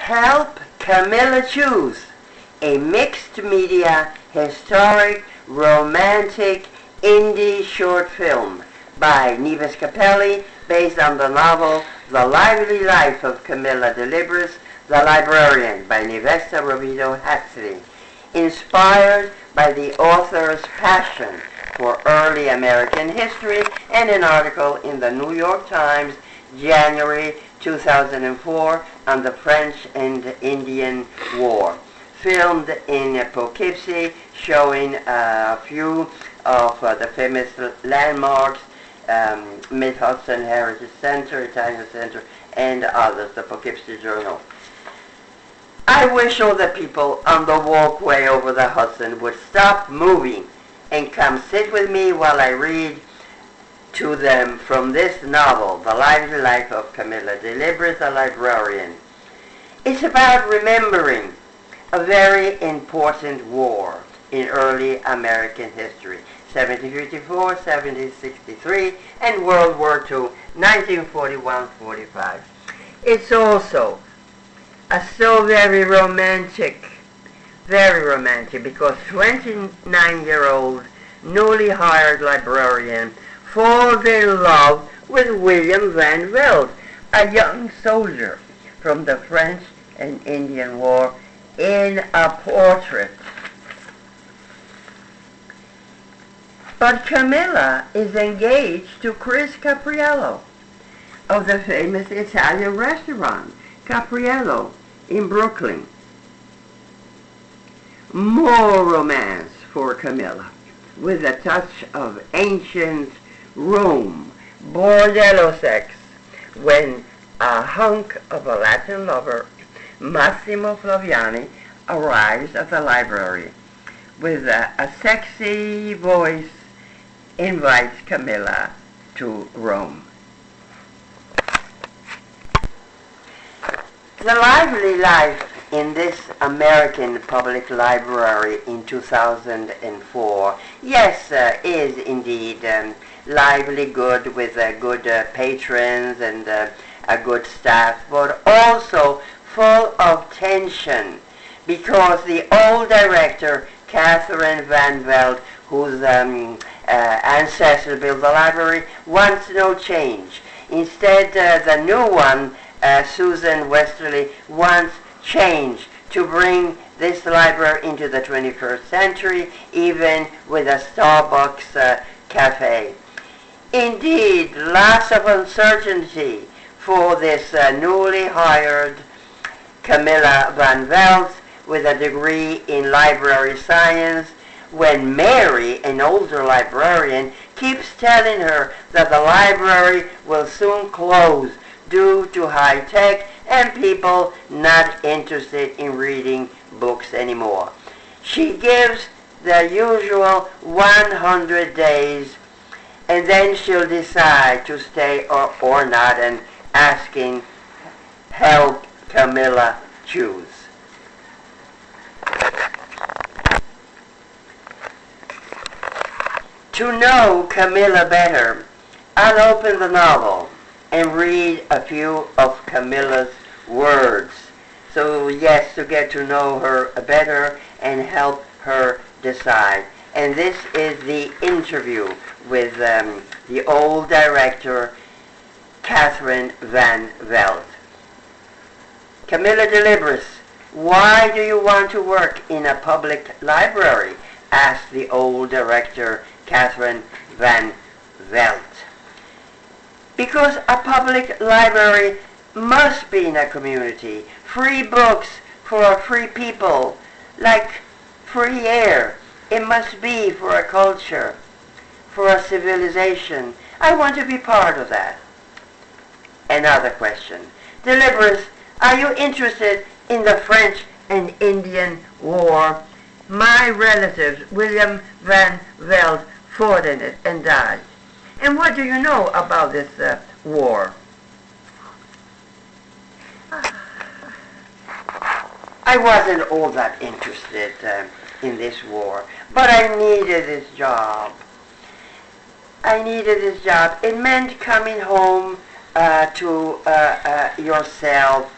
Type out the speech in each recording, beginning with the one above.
Help Camilla Choose, a mixed media, historic, romantic, indie short film by Nives Cappelli based on the novel The Lively Life of Camilla Delibris, The Librarian by Nivessa Rovedo Hatsley, inspired by the author's passion for early American history and an article in the New York Times, January 2004, on the French and Indian War. Filmed in Poughkeepsie, showing a few of the famous landmarks, Mid-Hudson Heritage Center, Italian Center, and others, the Poughkeepsie Journal. I wish all the people on the walkway over the Hudson would stop moving and come sit with me while I read to them from this novel, The Lively Life of Camilla Delibris, the Librarian. It's about remembering a very important war in early American history, 1754, 1763, and World War II, 1941-45. It's also so very romantic, because 29-year-old newly hired librarian falls in love with William Van Velde, a young soldier from the French and Indian War, in a portrait. But Camilla is engaged to Chris Capriello of the famous Italian restaurant Capriello in Brooklyn. More romance for Camilla, with a touch of ancient Rome, bordello sex, when a hunk of a Latin lover, Massimo Flaviani, arrives at the library with a sexy voice, invites Camilla to Rome. The lively life in this American public library in 2004, yes, is indeed lively, good, with good patrons and a good staff, but also full of tension, because the old director, Catherine Van Velde, whose ancestors built the library, wants no change. Instead, the new one, Susan Westerly, wants change to bring this library into the 21st century, even with a Starbucks cafe. Indeed, lots of uncertainty for this newly hired Camilla Van Velde with a degree in library science, when Mary, an older librarian, keeps telling her that the library will soon close due to high tech and people not interested in reading books anymore. She gives the usual 100 days, and then she'll decide to stay or not, and asking, help Camilla choose. To know Camilla better, I'll open the novel and read a few of Camilla's words. So yes, to get to know her better and help her decide. And this is the interview with the old director, Catherine Van Velde. Camilla Delibris, why do you want to work in a public library? Asked the old director, Catherine Van Velde. Because a public library must be in a community. Free books for a free people, like free air. It must be for a culture, for a civilization. I want to be part of that. Another question. Delibris, are you interested in the French and Indian War? My relatives, William Van Velde, fought in it and died. And what do you know about this war? I wasn't all that interested in this war, but I needed this job. It meant coming home to yourself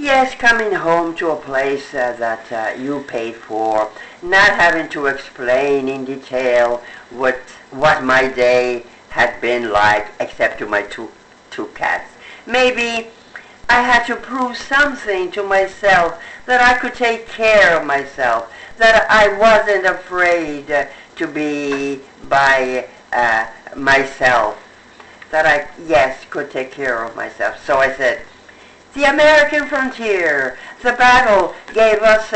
Yes, coming home to a place that you paid for, not having to explain in detail what my day had been like, except to my two cats. Maybe I had to prove something to myself, that I could take care of myself, that I wasn't afraid to be by myself, that I, yes, could take care of myself. So I said, the American frontier, the battle gave us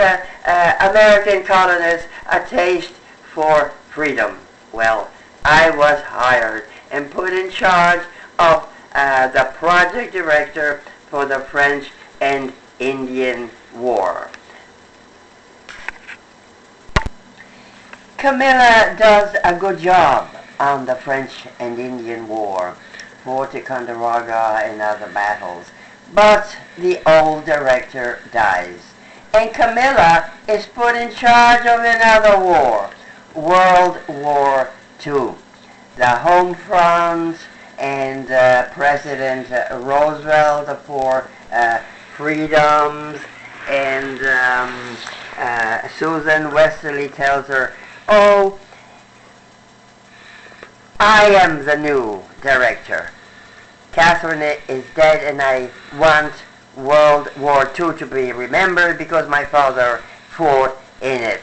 American colonists a taste for freedom. Well, I was hired and put in charge of the project director for the French and Indian War. Camilla does a good job on the French and Indian War, Fort Ticonderoga and other battles. But the old director dies, and Camilla is put in charge of another war, World War II. The home front and President Roosevelt for freedoms, and Susan Westerly tells her, "Oh, I am the new director. Catherine is dead, and I want World War II to be remembered because my father fought in it.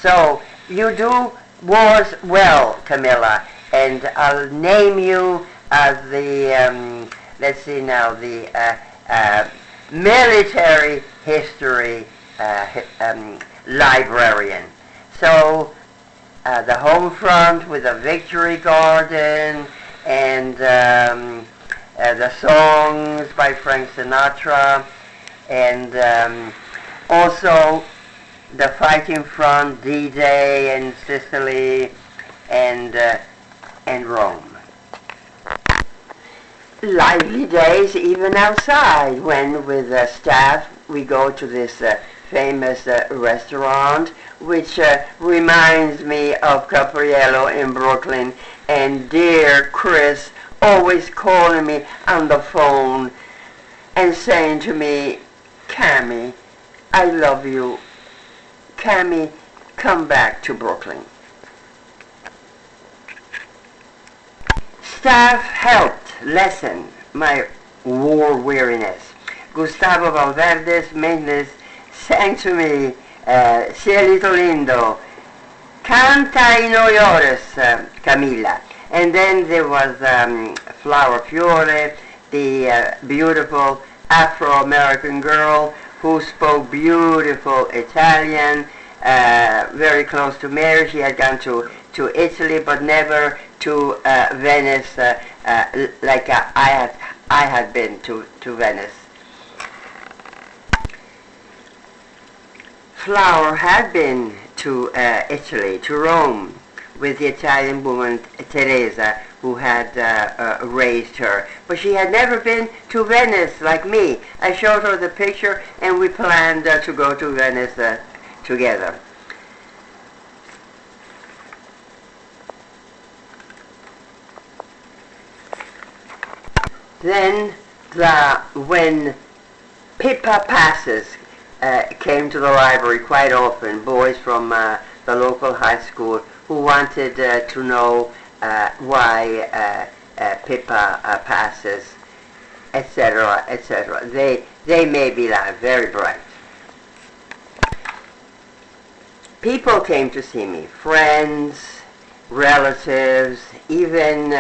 So you do wars well, Camilla, and I'll name you as the, let's see now, the military history librarian." So the home front with a victory garden and the songs by Frank Sinatra, and also the fighting front, D-Day and Sicily and Rome. Lively days even outside, when with the staff we go to this famous restaurant, which reminds me of Capriello in Brooklyn, and dear Chris always calling me on the phone and saying to me, "Cammy, I love you. Cammy, come back to Brooklyn." Staff helped lessen my war weariness. Gustavo Valverde's maintenance sang to me, "Cielito lindo, canta y no llores, Camilla." And then there was Flower Fiore, the beautiful Afro-American girl who spoke beautiful Italian, very close to Mary. She had gone to Italy, but never to Venice, like I had been to Venice. Flower had been to Italy, to Rome, with the Italian woman Teresa, who had raised her. But she had never been to Venice like me. I showed her the picture, and we planned to go to Venice together. Then, when Pippa passes came to the library quite often, boys from the local high school who wanted to know why Pippa passes, etc., etc. They made me laugh, very bright. People came to see me, friends, relatives, even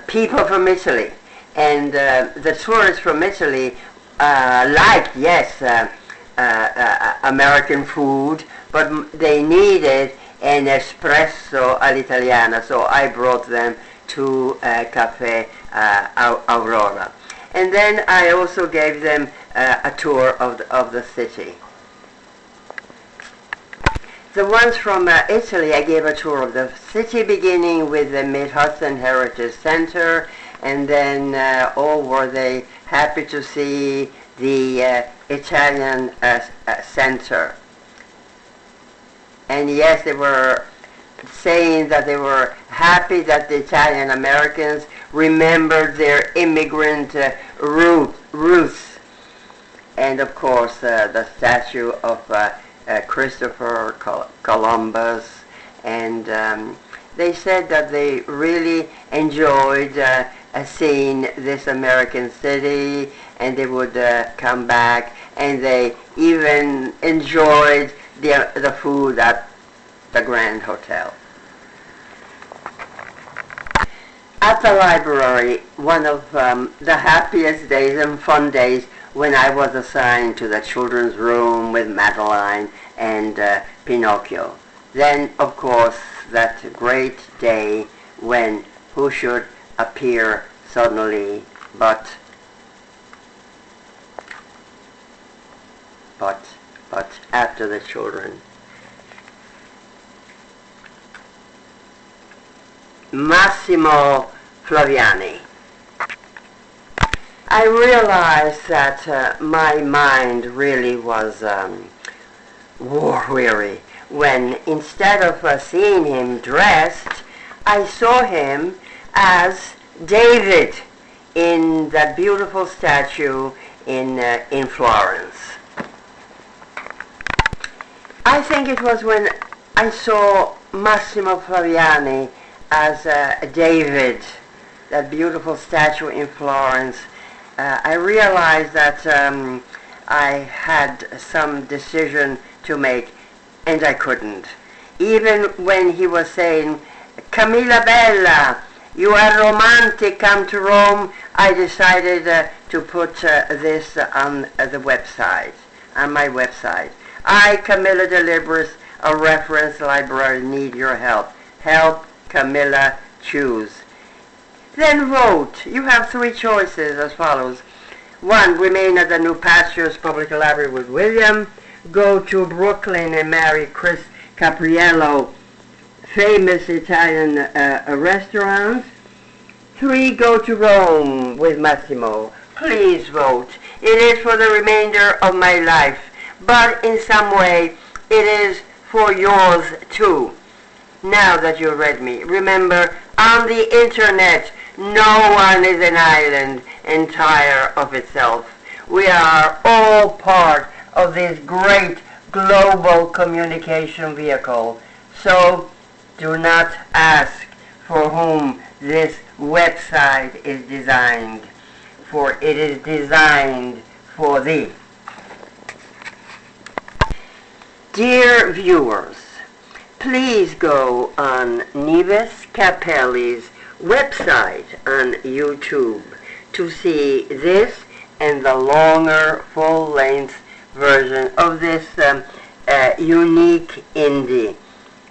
people from Italy. And the tourists from Italy liked, yes, American food, but they needed an espresso all'italiana, so I brought them to Caffe Aurora. And then I also gave them a tour of the city. The ones from Italy, I gave a tour of the city, beginning with the Mid-Hudson Heritage Center, and then were they happy to see the Italian center. And yes, they were saying that they were happy that the Italian Americans remembered their immigrant roots. and of course the statue of Christopher Columbus, and they said that they really enjoyed seeing this American city, and they would come back, and they even enjoyed the food at the Grand Hotel. At the library, one of the happiest days and fun days when I was assigned to the children's room with Madeline and Pinocchio. Then, of course, that great day when who should appear suddenly but after the children. Massimo Flaviani. I realized that my mind really was war-weary when, instead of seeing him dressed, I saw him as David in that beautiful statue in Florence. I think it was when I saw Massimo Flaviani as David, that beautiful statue in Florence, I realized that I had some decision to make, and I couldn't. Even when he was saying, "Camilla Bella, you are romantic, come to Rome," I decided to put this on the website, on my website. I, Camilla Delibris, a reference librarian, need your help. Help Camilla choose. Then vote. You have three choices as follows. 1, remain at the New Pastures Public Library with William. Go to Brooklyn and marry Chris Capriello, famous Italian restaurants. 3, go to Rome with Massimo. Please vote. It is for the remainder of my life, but in some way it is for yours too. Now that you read me, remember, on the internet, no one is an island entire of itself. We are all part of this great global communication vehicle. So do not ask for whom this website is designed, for it is designed for thee. Dear viewers, please go on Nives Cappelli's website on YouTube to see this and the longer full-length version of this unique indie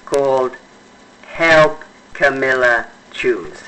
called Help Camilla Choose.